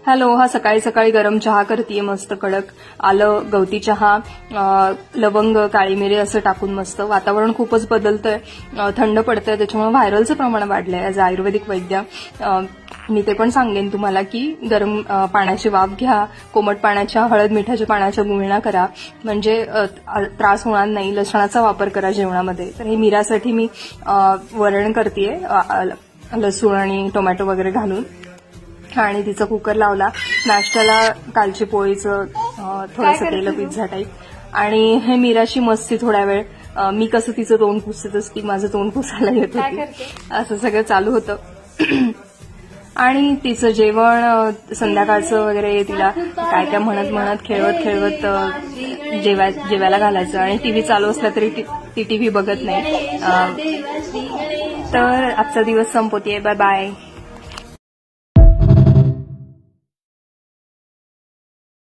Hello, हा सकाळी सकाळी गरम चहा करतीये मस्त कडक. आलं, गवती चहा, लवंग, काळी मिरी असं टाकून मस्त. वातावरण खूपच बदलतंय, थंड पडतंय, त्याच्यामुळे व्हायरलचं प्रमाण वाढलंय. ॲज आयुर्वेदिक वैद्य मी ते पण सांगेन तुम्हाला की गरम पाण्याची वाफ घ्या, कोमट पाण्याच्या, हळद मिठाच्या पाण्याच्या गुळण्या करा, म्हणजे त्रास होणार नाही. लसणाचा वापर करा जेवणामध्ये. तर हे मीरासाठी मी वरण करतेय, लसूण आणि टोमॅटो वगैरे घालून, आणि तिचा कुकर लावला. नाश्त्याला कालची पोळीचं थोडंसं केलं, पिझ्झा टाईप. आणि हे मीराशी मस्ती थोड्या वेळ. मी कसं तिचं तोंड पुसत असती, माझं तोंड पुसायला येत होती, असं सगळं चालू होतं. आणि तिचं जेवण संध्याकाळचं वगैरे तिला काय काय म्हणत म्हणत खेळवत खेळवत जेवायला घालायचं. आणि टीव्ही चालू असला तरी ती टीव्ही बघत नाही. तर आजचा दिवस संपवतेय. Bye bye.